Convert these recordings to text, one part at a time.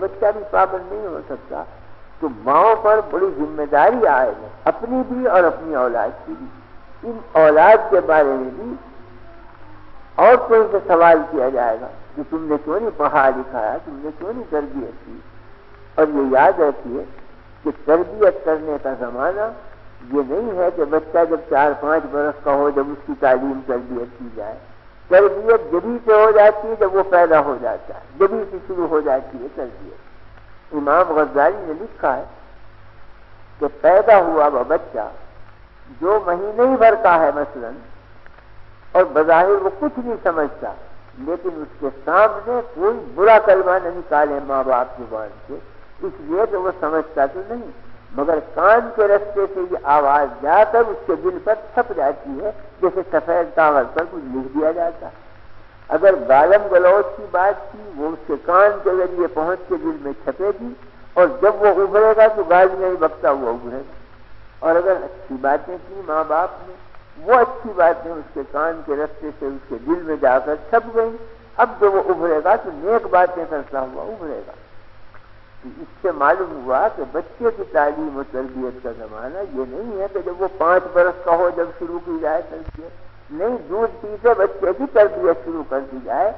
بچہ بھی پابند نہیں ہو سکتا. تو ماؤں پر بڑی ذمہ داری عائد ہے، اپنی بھی اور اپنی اولاد کی بھی. ان اولاد کے بارے میں بھی اور کوئی سے سوال کیا جائے گا کہ تم نے کیوں نہیں پڑھا لکھایا، تم نے کیوں نہیں تربیت کی. اور یہ یاد رکھیے کہ تربیت کرنے کا زمانہ یہ نہیں ہے کہ بچہ جب 4-5 برس کا ہو جب اس کی تعلیم تربیت کی جائے. تربیت جبھی سے ہو جاتی ہے جب وہ پیدا ہو جاتا ہے، جبھی سے شروع ہو جاتی ہے تربیت. امام غزالی نے لکھا ہے کہ پیدا ہوا وہ بچہ جو مہینے ہی بھر کا ہے مثلا، اور بظاہر وہ کچھ نہیں سمجھتا، لیکن اس کے سامنے کوئی برا کلمہ نہ نکالے ماں باپ زبان سے، اس لیے کہ وہ سمجھتا تو نہیں، مگر کان کے رستے سے یہ آواز جا کر اس کے دل پر چھپ جاتی ہے، جیسے سفید کاغذ پر کچھ لکھ دیا جاتا. اگر گالم گلوچ کی بات کی وہ اس کے کان کے ذریعے پہنچ کے دل میں چھپے گی، اور جب وہ ابھرے گا تو گالیاں ہی بکتا ہوا ابھرے گا. اور اگر اچھی باتیں کی ماں باپ نے، وہ اچھی باتیں اس کے کان کے رستے سے اس کے دل میں جا کر چھپ گئیں، اب جب وہ ابھرے گا تو نیک باتیں کرتا ہوا ابھرے گا. اس سے معلوم ہوا کہ بچے کی تعلیم و تربیت کا زمانہ یہ نہیں ہے کہ جب وہ 5 برس کا ہو جب شروع کی جائے تربیت. نہیں، دودھ پیتے بچے کی تربیت شروع کر دی جائے.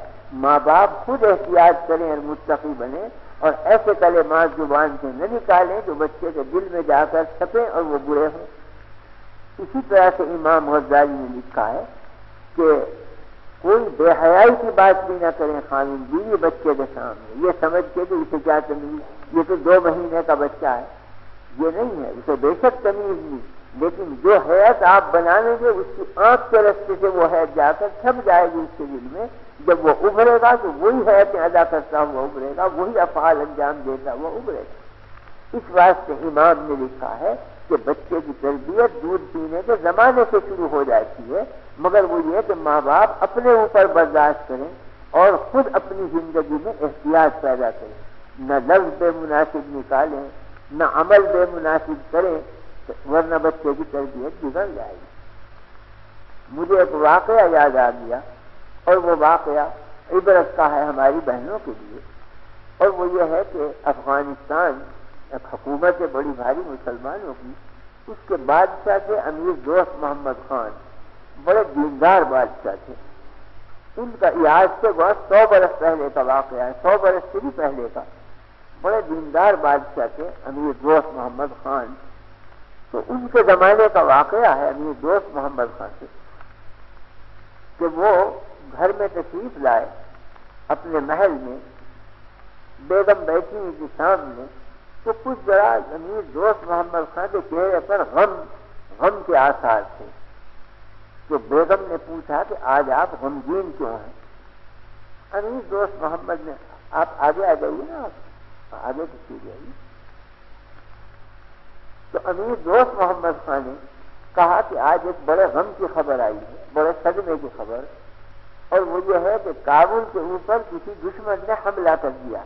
ماں باپ خود احتیاط کریں اور متقی بنیں، اور ایسے کلمات زبان سے نہ نکالیں جو بچے کے دل میں جا کر چھپیں اور وہ برے ہوں. اسی طرح سے امام غزالی نے لکھا ہے کہ کوئی بے حیائی کی بات بھی نہ کریں خاوند بیوی بچے کے سامنے، یہ سمجھ کے کہ اسے کیا تمیز، یہ تو 2 مہینے کا بچہ ہے. یہ نہیں ہے، اسے بے شک تمیز نہیں، لیکن جو حیت آپ بنانے گے اس کی آنکھ کے رستے سے وہ حیت جا کر چھپ جائے گی اس کے دل میں. جب وہ ابھرے گا تو وہی حیتیں ادا کرتا ہوا ابھرے گا، وہی افعال انجام دیتا ہوا ابھرے گا. اس واسطے امام نے لکھا ہے کہ بچے کی تربیت دودھ پینے کے زمانے سے شروع ہو جاتی ہے، مگر وہ یہ کہ ماں باپ اپنے اوپر برداشت کریں اور خود اپنی زندگی میں احتیاط پیدا کریں، نہ لفظ بے مناسب نکالیں، نہ عمل بے مناسب کریں، ورنہ بچے کی تربیت بگڑ جائے گی. مجھے ایک واقعہ یاد آ گیا، اور وہ واقعہ عبرت کا ہے ہماری بہنوں کے لیے، اور وہ یہ ہے کہ افغانستان ایک حکومت ہے بڑی بھاری مسلمانوں کی، اس کے بادشاہ تھے امیر دوست محمد خان، بڑے دیندار بادشاہ تھے. ان کا آج سے بہت 100 برس پہلے کا واقعہ ہے، 100 برس سے بھی پہلے کا. بڑے دیندار بادشاہ تھے امیر دوست محمد خان. تو ان کے زمانے کا واقعہ ہے امیر دوست محمد خان سے کہ وہ گھر میں تشریف لائے، اپنے محل میں بیگم بیٹھی ہوئی تھی سامنے، تو کچھ ذرا امیر دوست محمد خان کے چہرے پر غم کے آثار تھے. تو بیگم نے پوچھا کہ آج آپ غمگین کیوں ہیں؟ امیر دوست محمد نے، آپ آگے آ جائیے نا، آپ آگے تشریف لائیے. تو امیر دوست محمد خان نے کہا کہ آج ایک بڑے غم کی خبر آئی ہے، بڑے صدمے کی خبر، اور وہ یہ ہے کہ کابل کے اوپر کسی دشمن نے حملہ کر دیا.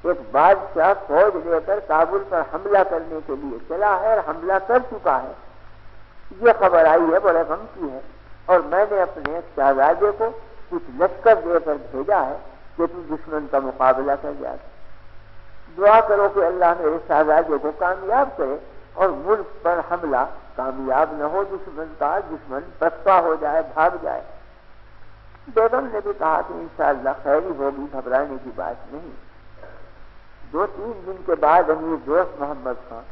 ایک بادشاہ فوج لے کر کابل پر حملہ کرنے کے لیے چلا ہے اور حملہ کر چکا ہے. یہ خبر آئی ہے، بڑے غم کی ہے، اور میں نے اپنے شہزادے کو کچھ لشکر دے کر بھیجا ہے کہ تو دشمن کا مقابلہ کر جائے. دعا کرو کہ اللہ میرے شہزادے کو کامیاب کرے اور ملک پر حملہ کامیاب نہ ہو دشمن کا، دشمن پسپا ہو جائے، بھاگ جائے. بیگم نے بھی کہا کہ انشاءاللہ خیر ہی ہوگی، گھبرانے کی بات نہیں. 2-3 دن کے بعد امیر دوست محمد خان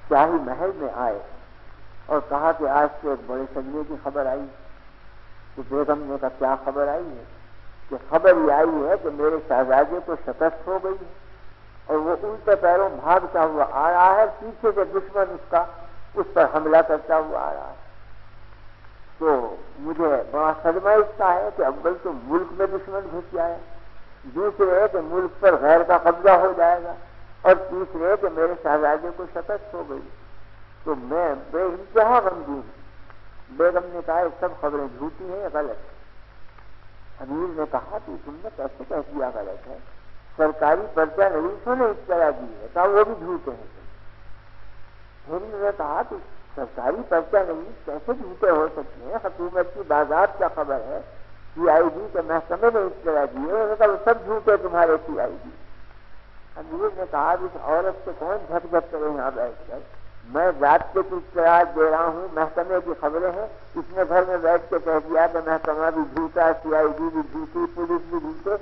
شاہی محل میں آئے اور کہا کہ آج سے ایک بڑے صدمے کی خبر آئی. تو بیگم نے کہا کیا خبر آئی ہے؟ کہ خبر یہ آئی ہے کہ میرے شہزادے کو شکست ہو گئی ہے اور وہ الٹے پیروں بھاگتا ہوا آ رہا ہے، پیچھے سے دشمن اس پر حملہ کرتا ہوا آ رہا ہے. تو مجھے بڑا صدمہ اس کا ہے کہ اول تو ملک میں دشمن گھس جائے، دوسرے ہے کہ ملک پر غیر کا قبضہ ہو جائے گا، اور تیسرے ہے کہ میرے شہزادے کو شکست ہو گئی. تو میں بے انتہا غمگین ہوں. بیگم نے کہا یہ سب خبریں جھوٹی ہیں، غلط ہے. امیر نے کہا کہ تم نے کیسے کہہ دیا غلط ہے؟ سرکاری پرچہ نویسوں نے اطلاع دی ہے، کہا وہ بھی جھوٹے ہیں. پھر انہوں نے کہا کہ سرکاری پرچہ نویس کیسے جھوٹے ہو سکتے ہیں؟ حکومت کی باضابطہ کیا خبر ہے، CID کے محکمے نے اطلاع دی ہے. انہوں نے کہا وہ سب جھوٹے تمہارے CID. امیر نے کہا اس عورت سے کون جھک جھک کرے یہاں بیٹھ کر، میں ذات کے کچھ اطلاعات دے رہا ہوں، محکمے کی خبریں ہیں، اس نے گھر میں بیٹھ کے کہہ دیا کہ محکمہ بھی جھوٹا، CID بھی جھوٹی، پولیس بھی جھوٹے،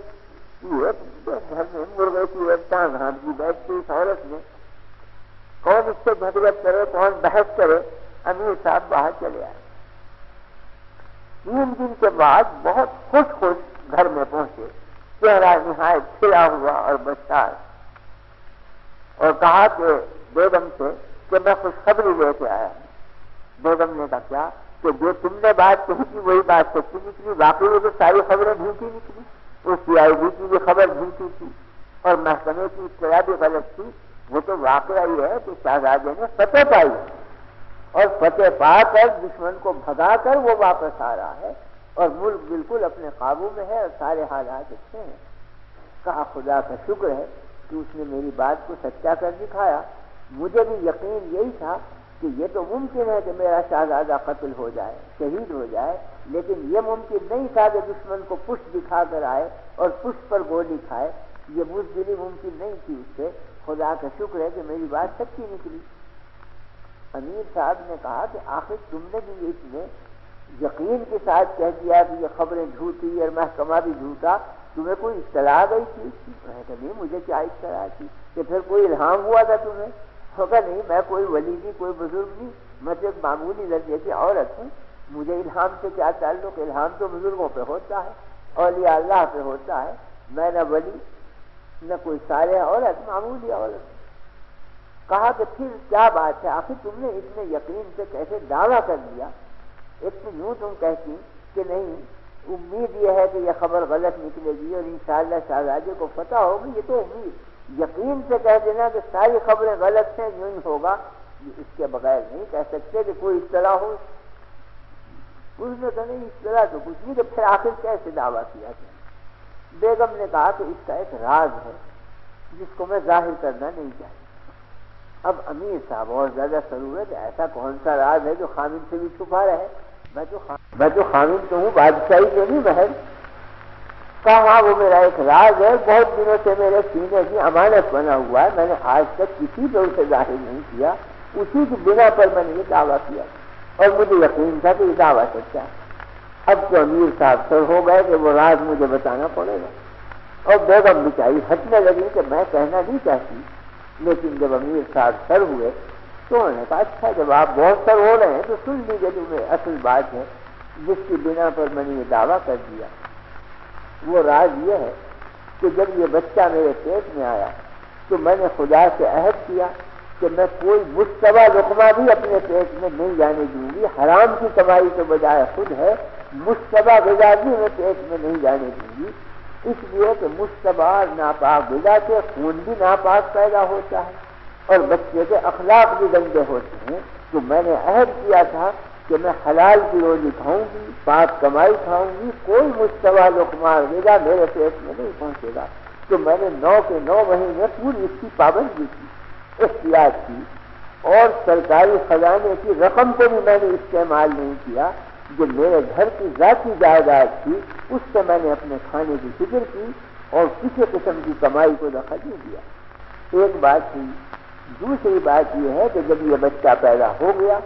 یہ گھر میں مرغے کی ایک ٹانگ ہاتھ کی بیٹھتی اس عورت نے، کون اس سے جھک جھک کرے، کون بحث کرے؟ امیر صاحب باہر چلے آئے۔ 3 دن کے بعد بہت خوش گھر میں پہنچے، چہرہ نہایت کھلا ہوا اور بشار، اور کہا کہ بیگم سے کہ میں خوشخبری لے کے آیا ہوں۔ بیگم نے کہا کیا؟ کہ جو تم نے بات کہی تھی وہی بات سچی نکلی، واقعی وہ تو ساری خبریں جھوٹی نکلی، اس CID کی بھی خبر جھوٹی تھی اور محکمے کی اطلاع بھی غلط تھی، وہ تو واقعہ یہ ہے کہ شہزادے نے فتح پائی اور فتح پا کر دشمن کو بھگا کر وہ واپس آ رہا ہے اور ملک بالکل اپنے قابو میں ہے اور سارے حالات اچھے ہیں۔ کہا خدا کا شکر ہے کہ اس نے میری بات کو سچا کر دکھایا، مجھے بھی یقین یہی تھا کہ یہ تو ممکن ہے کہ میرا شہزادہ قتل ہو جائے، شہید ہو جائے، لیکن یہ ممکن نہیں تھا کہ دشمن کو پشت دکھا کر آئے اور پشت پر گولی کھائے، یہ بزدلی ممکن نہیں تھی اس سے، خدا کا شکر ہے کہ میری بات سچی نکلی۔ امیر صاحب نے کہا کہ آخر تم نے بھی اس میں یقین کے ساتھ کہہ دیا کہ یہ خبریں جھوٹی اور محکمہ بھی جھوٹا، تمہیں کوئی اطلاع گئی تھی؟ میں کہ نہیں، مجھے کیا اطلاع تھی؟ کہ پھر کوئی الہام ہوا تھا تمہیں؟ ہوگا نہیں، میں کوئی ولی نہیں، کوئی بزرگ نہیں، میں تو ایک معمولی درجے کی عورت ہوں، مجھے الہام سے کیا تعلق؟ الہام تو بزرگوں پہ ہوتا ہے، اولیاء اللہ پہ ہوتا ہے، میں نہ ولی نہ کوئی صالح عورت، معمولی عورت۔ کہا کہ پھر کیا بات ہے؟ آخر تم نے اتنے یقین سے کیسے دعویٰ کر دیا؟ ایک تو یوں تم کہتی کہ نہیں، امید یہ ہے کہ یہ خبر غلط نکلے گی اور انشاءاللہ شہزادے کو فتح ہوگی، یہ تو امید، یقین سے کہہ دینا کہ ساری خبریں غلط ہیں، یوں ہی ہوگا، اس کے بغیر نہیں کہہ سکتے کہ کوئی اطلاع ہو۔ اس نے کہا نہیں، اطلاع تو کچھ نہیں، تو پھر آخر کیسے دعویٰ کیا گیا؟ بیگم نے کہا کہ اس کا ایک راز ہے جس کو میں ظاہر کرنا نہیں چاہتا۔ اب امیر صاحب اور زیادہ ضرورت، ایسا کون سا راز ہے جو خامن سے بھی چھپا رہے؟ میں تو خامن تو ہوں، بادشاہی تو نہیں محض۔ کہا وہ میرا ایک راز ہے، بہت دنوں سے میرے سینے کی امانت بنا ہوا ہے، میں نے آج تک کسی پہ اسے ظاہر نہیں کیا، اسی کی بنا پر میں نے یہ دعویٰ کیا اور مجھے یقین تھا کہ یہ دعویٰ سچا ہے۔ اب تو امیر صاحب سر ہو گئے کہ وہ راز مجھے بتانا پڑے گا، اور بیگم بیچاری ہنسنے لگی کہ میں کہنا نہیں چاہتی، لیکن جب امیر صاحب سر ہوئے تو انہوں نے کہا اچھا جب آپ بہت سر ہو رہے ہیں تو سن لیجیے، تمہیں اصل بات ہے جس کی بنا پر میں نے یہ دعویٰ کر دیا۔ وہ راز یہ ہے کہ جب یہ بچہ میرے پیٹ میں آیا تو میں نے خدا سے عہد کیا کہ میں کوئی مشتبہ لقمہ بھی اپنے پیٹ میں نہیں جانے دوں گی، حرام کی کمائی کے بجائے خود ہے، مشتبہ غذا بھی میں پیٹ میں نہیں جانے دوں گی، اس لیے کہ مشتبہ ناپاک غذا سے خون بھی ناپاک پیدا ہوتا ہے اور بچے کے اخلاق بھی گندے ہوتے ہیں۔ تو میں نے عہد کیا تھا کہ میں حلال کی روزی کھاؤں گی، پاک کمائی کھاؤں گی، کوئی مشتبہ لقمہ غذا میرے پیٹ میں نہیں پہنچے گا۔ تو میں نے 9 کے 9 مہینے پوری اس کی پابندی کی، احتیاط کی، اور سرکاری خزانے کی رقم کو بھی میں نے استعمال نہیں کیا، جو میرے گھر کی ذاتی جائیداد تھی اس سے میں نے اپنے کھانے کی فکر کی اور کسی قسم کی کمائی کو دخل نہیں دیا۔ ایک بات تھی۔ دوسری بات یہ ہے کہ جب یہ بچہ پیدا ہو گیا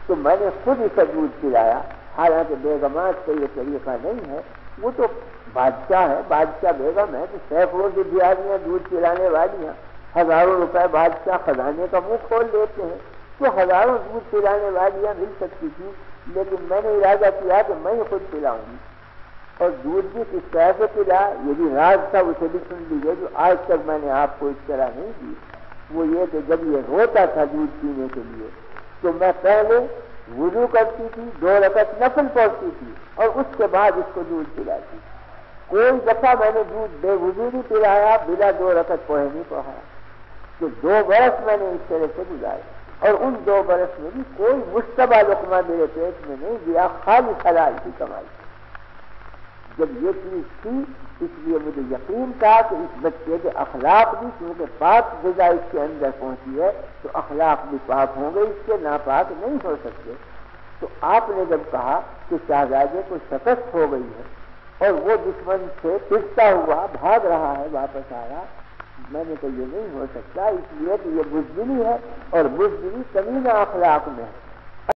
تو میں نے خود اسے دودھ پلایا، حالانکہ بیگمات کا یہ طریقہ نہیں ہے، وہ تو بادشاہ ہے، بادشاہ بیگم ہے، تو سینکڑوں کی دیاریاں دودھ پلانے والی ہیں، ہزاروں روپے بادشاہ خزانے کا منہ کھول دیتے ہیں، تو ہزاروں دودھ پلانے والیاں مل سکتی تھی، لیکن میں نے ارادہ کیا کہ میں خود پلاؤں گی، اور دودھ بھی کس طرح سے پلا یہ بھی راز تھا، اسے بھی سن لیجیے جو آج تک میں نے آپ کو اطلاع نہیں دی۔ وہ یہ کہ جب یہ روتا تھا دودھ پینے کے لیے تو میں پہلے وضو کرتی تھی، 2 رکعت نفل پڑھتی تھی اور اس کے بعد اس کو دودھ پلاتی تھی۔ کوئی دفعہ میں نے دودھ بے وضو نہیں پلایا، بلا 2 رکعت پڑھے نہیں پڑھایا، تو 2 برس میں نے اس طرح سے گزارے، اور ان 2 برس میں بھی کوئی مشتبہ لقمہ میرے پیٹ میں نہیں گیا، خالص حلال کی کمائی۔ جب یہ چیز تھی اس لیے مجھے یقین تھا کہ اس بچے کے اخلاق بھی، کیونکہ پاک غذا اس کے اندر پہنچی ہے تو اخلاق بھی پاک ہوں گے، اس کے ناپاک نہیں ہو سکتے۔ تو آپ نے جب کہا کہ شہزادے کو شکست ہو گئی ہے اور وہ دشمن سے پھرتا ہوا بھاگ رہا ہے، واپس آیا، میں نے کہا یہ نہیں ہو سکتا، اس لیے کہ یہ بزدلی ہے اور بزدلی کمینہ اخلاق میں ہے،